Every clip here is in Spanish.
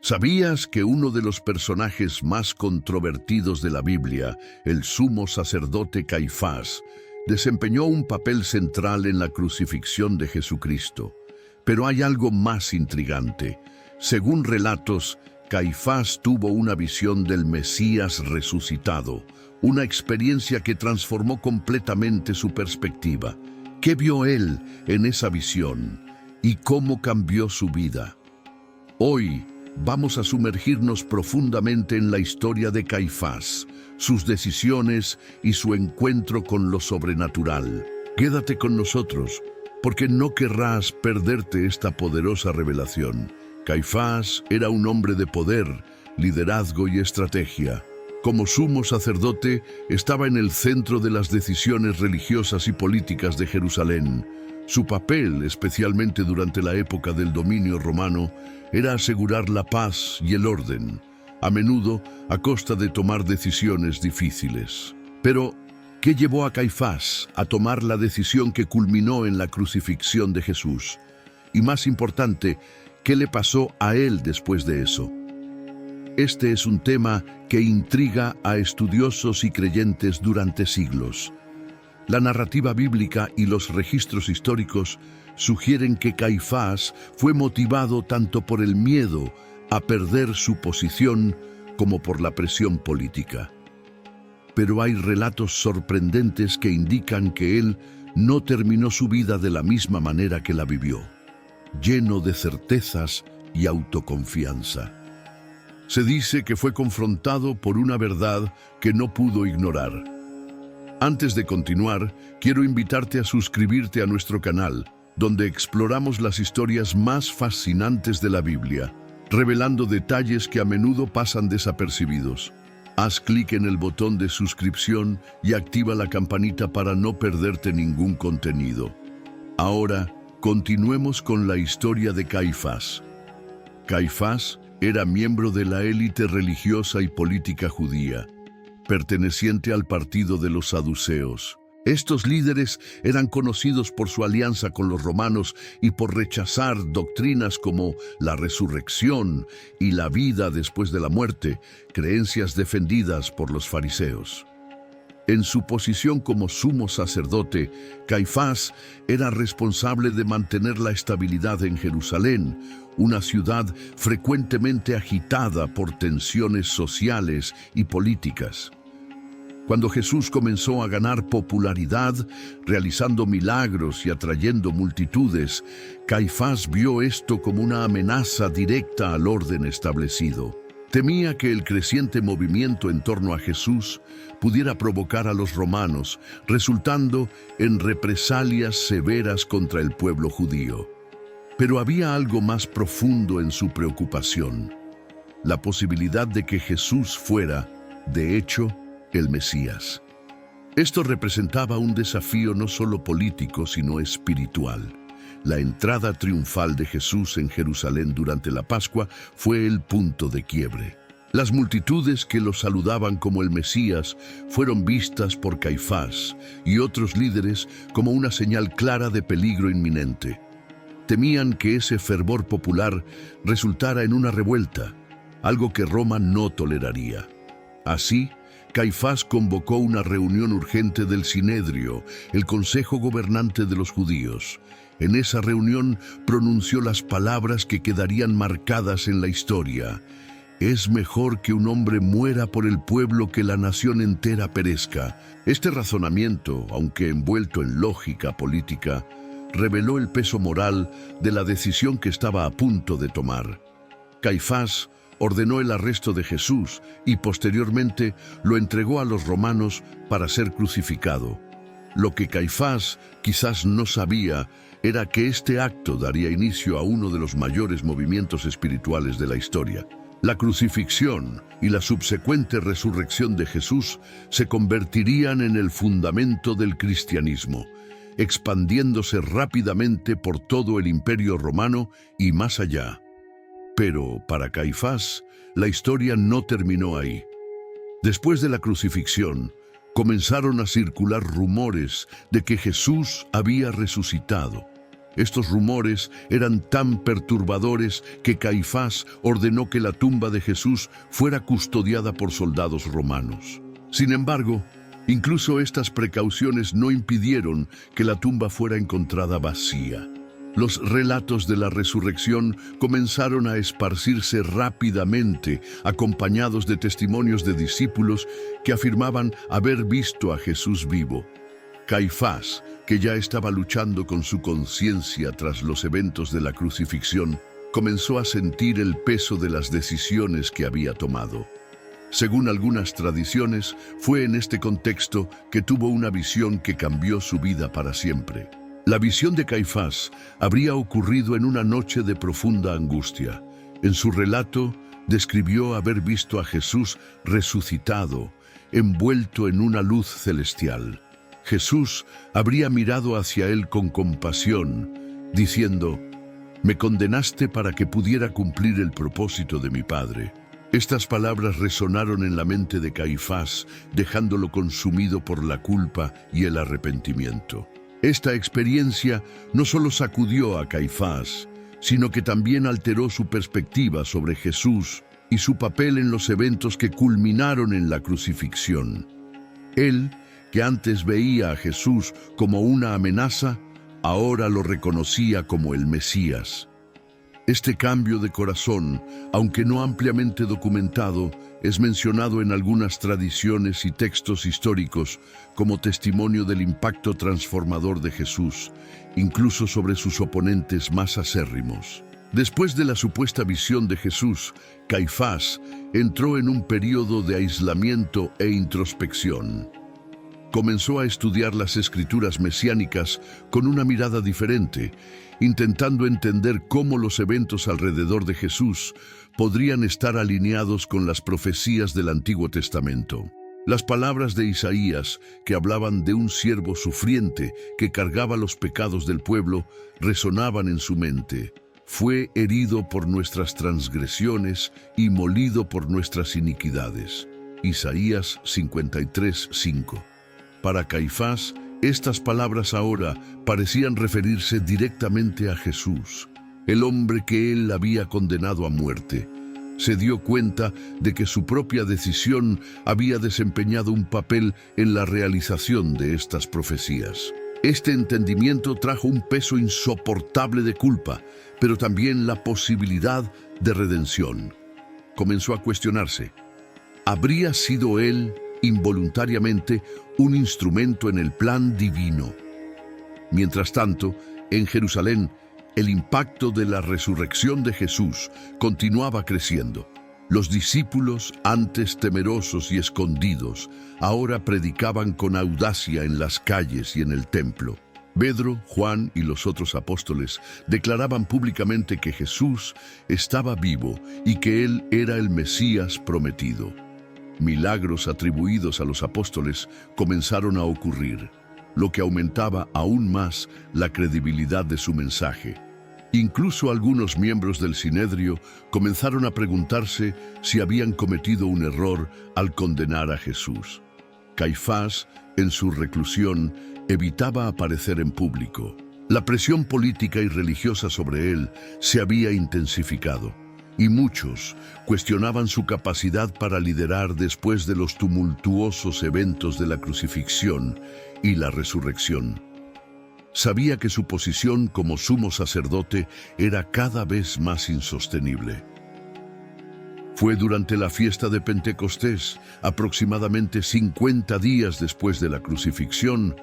¿Sabías que uno de los personajes más controvertidos de la Biblia, el sumo sacerdote Caifás, desempeñó un papel central en la crucifixión de Jesucristo? Pero hay algo más intrigante. Según relatos, Caifás tuvo una visión del Mesías resucitado, una experiencia que transformó completamente su perspectiva. ¿Qué vio él en esa visión y cómo cambió su vida? Hoy vamos a sumergirnos profundamente en la historia de Caifás, sus decisiones y su encuentro con lo sobrenatural. Quédate con nosotros, porque no querrás perderte esta poderosa revelación. Caifás era un hombre de poder, liderazgo y estrategia. Como sumo sacerdote, estaba en el centro de las decisiones religiosas y políticas de Jerusalén. Su papel, especialmente durante la época del dominio romano, era asegurar la paz y el orden, a menudo a costa de tomar decisiones difíciles. Pero, ¿qué llevó a Caifás a tomar la decisión que culminó en la crucifixión de Jesús? Y más importante, ¿qué le pasó a él después de eso? Este es un tema que intriga a estudiosos y creyentes durante siglos. La narrativa bíblica y los registros históricos sugieren que Caifás fue motivado tanto por el miedo a perder su posición como por la presión política. Pero hay relatos sorprendentes que indican que él no terminó su vida de la misma manera que la vivió, lleno de certezas y autoconfianza. Se dice que fue confrontado por una verdad que no pudo ignorar. Antes de continuar, quiero invitarte a suscribirte a nuestro canal, donde exploramos las historias más fascinantes de la Biblia, revelando detalles que a menudo pasan desapercibidos. Haz clic en el botón de suscripción y activa la campanita para no perderte ningún contenido. Ahora, continuemos con la historia de Caifás. Caifás era miembro de la élite religiosa y política judía, perteneciente al partido de los saduceos. Estos líderes eran conocidos por su alianza con los romanos y por rechazar doctrinas como la resurrección y la vida después de la muerte, creencias defendidas por los fariseos. En su posición como sumo sacerdote, Caifás era responsable de mantener la estabilidad en Jerusalén, una ciudad frecuentemente agitada por tensiones sociales y políticas. Cuando Jesús comenzó a ganar popularidad, realizando milagros y atrayendo multitudes, Caifás vio esto como una amenaza directa al orden establecido. Temía que el creciente movimiento en torno a Jesús pudiera provocar a los romanos, resultando en represalias severas contra el pueblo judío. Pero había algo más profundo en su preocupación: la posibilidad de que Jesús fuera, de hecho, el Mesías. Esto representaba un desafío no solo político, sino espiritual. La entrada triunfal de Jesús en Jerusalén durante la Pascua fue el punto de quiebre. Las multitudes que lo saludaban como el Mesías fueron vistas por Caifás y otros líderes como una señal clara de peligro inminente. Temían que ese fervor popular resultara en una revuelta, algo que Roma no toleraría. Así, Caifás convocó una reunión urgente del Sinedrio, el consejo gobernante de los judíos. En esa reunión pronunció las palabras que quedarían marcadas en la historia: «Es mejor que un hombre muera por el pueblo que la nación entera perezca». Este razonamiento, aunque envuelto en lógica política, reveló el peso moral de la decisión que estaba a punto de tomar. Caifás ordenó el arresto de Jesús y posteriormente lo entregó a los romanos para ser crucificado. Lo que Caifás quizás no sabía era que este acto daría inicio a uno de los mayores movimientos espirituales de la historia. La crucifixión y la subsecuente resurrección de Jesús se convertirían en el fundamento del cristianismo, expandiéndose rápidamente por todo el Imperio Romano y más allá. Pero para Caifás, la historia no terminó ahí. Después de la crucifixión, comenzaron a circular rumores de que Jesús había resucitado. Estos rumores eran tan perturbadores que Caifás ordenó que la tumba de Jesús fuera custodiada por soldados romanos. Sin embargo, incluso estas precauciones no impidieron que la tumba fuera encontrada vacía. Los relatos de la resurrección comenzaron a esparcirse rápidamente, acompañados de testimonios de discípulos que afirmaban haber visto a Jesús vivo. Caifás, que ya estaba luchando con su conciencia tras los eventos de la crucifixión, comenzó a sentir el peso de las decisiones que había tomado. Según algunas tradiciones, fue en este contexto que tuvo una visión que cambió su vida para siempre. La visión de Caifás habría ocurrido en una noche de profunda angustia. En su relato, describió haber visto a Jesús resucitado, envuelto en una luz celestial. Jesús habría mirado hacia él con compasión, diciendo: «Me condenaste para que pudiera cumplir el propósito de mi Padre». Estas palabras resonaron en la mente de Caifás, dejándolo consumido por la culpa y el arrepentimiento. Esta experiencia no solo sacudió a Caifás, sino que también alteró su perspectiva sobre Jesús y su papel en los eventos que culminaron en la crucifixión. Él, que antes veía a Jesús como una amenaza, ahora lo reconocía como el Mesías. Este cambio de corazón, aunque no ampliamente documentado, es mencionado en algunas tradiciones y textos históricos como testimonio del impacto transformador de Jesús, incluso sobre sus oponentes más acérrimos. Después de la supuesta visión de Jesús, Caifás entró en un período de aislamiento e introspección. Comenzó a estudiar las escrituras mesiánicas con una mirada diferente, intentando entender cómo los eventos alrededor de Jesús podrían estar alineados con las profecías del Antiguo Testamento. Las palabras de Isaías, que hablaban de un siervo sufriente que cargaba los pecados del pueblo, resonaban en su mente. Fue herido por nuestras transgresiones y molido por nuestras iniquidades. Isaías 53:5. Para Caifás, estas palabras ahora parecían referirse directamente a Jesús, el hombre que él había condenado a muerte. Se dio cuenta de que su propia decisión había desempeñado un papel en la realización de estas profecías. Este entendimiento trajo un peso insoportable de culpa, pero también la posibilidad de redención. Comenzó a cuestionarse: ¿habría sido él involuntariamente un instrumento en el plan divino? Mientras tanto, en Jerusalén, el impacto de la resurrección de Jesús continuaba creciendo. Los discípulos, antes temerosos y escondidos, ahora predicaban con audacia en las calles y en el templo. Pedro, Juan y los otros apóstoles declaraban públicamente que Jesús estaba vivo y que él era el Mesías prometido. Milagros atribuidos a los apóstoles comenzaron a ocurrir, lo que aumentaba aún más la credibilidad de su mensaje. Incluso algunos miembros del Sinedrio comenzaron a preguntarse si habían cometido un error al condenar a Jesús. Caifás, en su reclusión, evitaba aparecer en público. La presión política y religiosa sobre él se había intensificado, y muchos cuestionaban su capacidad para liderar después de los tumultuosos eventos de la crucifixión y la resurrección. Sabía que su posición como sumo sacerdote era cada vez más insostenible. Fue durante la fiesta de Pentecostés, aproximadamente 50 días después de la crucifixión,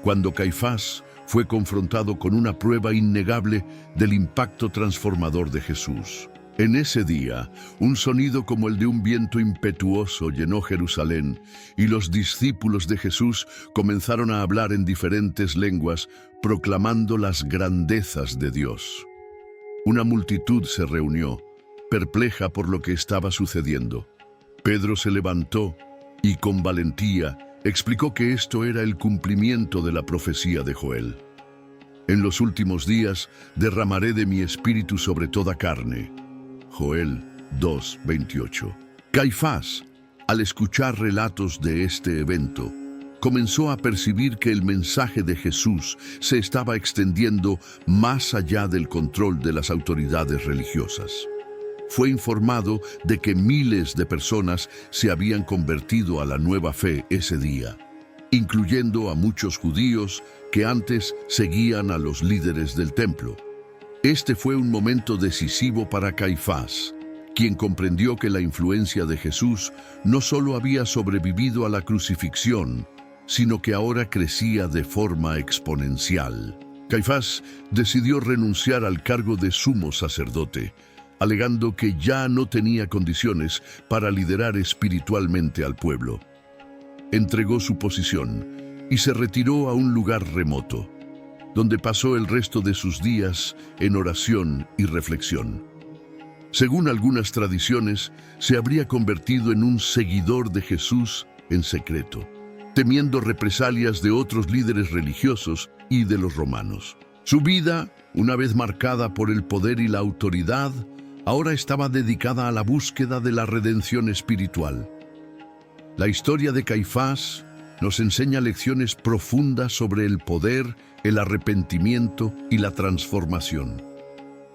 cuando Caifás fue confrontado con una prueba innegable del impacto transformador de Jesús. En ese día, un sonido como el de un viento impetuoso llenó Jerusalén, y los discípulos de Jesús comenzaron a hablar en diferentes lenguas, proclamando las grandezas de Dios. Una multitud se reunió, perpleja por lo que estaba sucediendo. Pedro se levantó y, con valentía, explicó que esto era el cumplimiento de la profecía de Joel. En los últimos días derramaré de mi espíritu sobre toda carne. Joel 2:28. Caifás, al escuchar relatos de este evento, comenzó a percibir que el mensaje de Jesús se estaba extendiendo más allá del control de las autoridades religiosas. Fue informado de que miles de personas se habían convertido a la nueva fe ese día, incluyendo a muchos judíos que antes seguían a los líderes del templo. Este fue un momento decisivo para Caifás, quien comprendió que la influencia de Jesús no solo había sobrevivido a la crucifixión, sino que ahora crecía de forma exponencial. Caifás decidió renunciar al cargo de sumo sacerdote, alegando que ya no tenía condiciones para liderar espiritualmente al pueblo. Entregó su posición y se retiró a un lugar remoto, donde pasó el resto de sus días en oración y reflexión. Según algunas tradiciones, se habría convertido en un seguidor de Jesús en secreto, temiendo represalias de otros líderes religiosos y de los romanos. Su vida, una vez marcada por el poder y la autoridad, ahora estaba dedicada a la búsqueda de la redención espiritual. La historia de Caifás nos enseña lecciones profundas sobre el poder, el arrepentimiento y la transformación.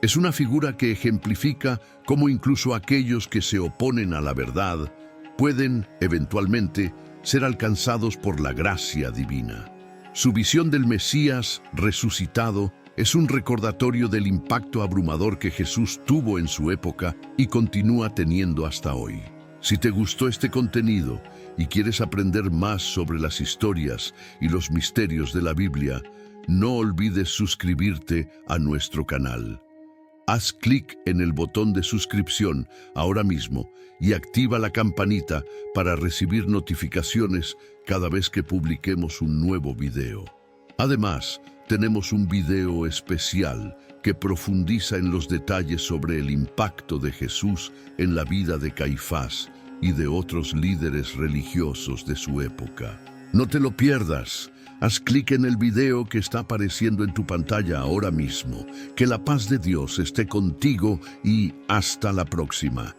Es una figura que ejemplifica cómo incluso aquellos que se oponen a la verdad pueden, eventualmente, ser alcanzados por la gracia divina. Su visión del Mesías resucitado es un recordatorio del impacto abrumador que Jesús tuvo en su época y continúa teniendo hasta hoy. Si te gustó este contenido y quieres aprender más sobre las historias y los misterios de la Biblia, no olvides suscribirte a nuestro canal. Haz clic en el botón de suscripción ahora mismo y activa la campanita para recibir notificaciones cada vez que publiquemos un nuevo video. Además, tenemos un video especial que profundiza en los detalles sobre el impacto de Jesús en la vida de Caifás y de otros líderes religiosos de su época. No te lo pierdas. Haz clic en el video que está apareciendo en tu pantalla ahora mismo. Que la paz de Dios esté contigo y hasta la próxima.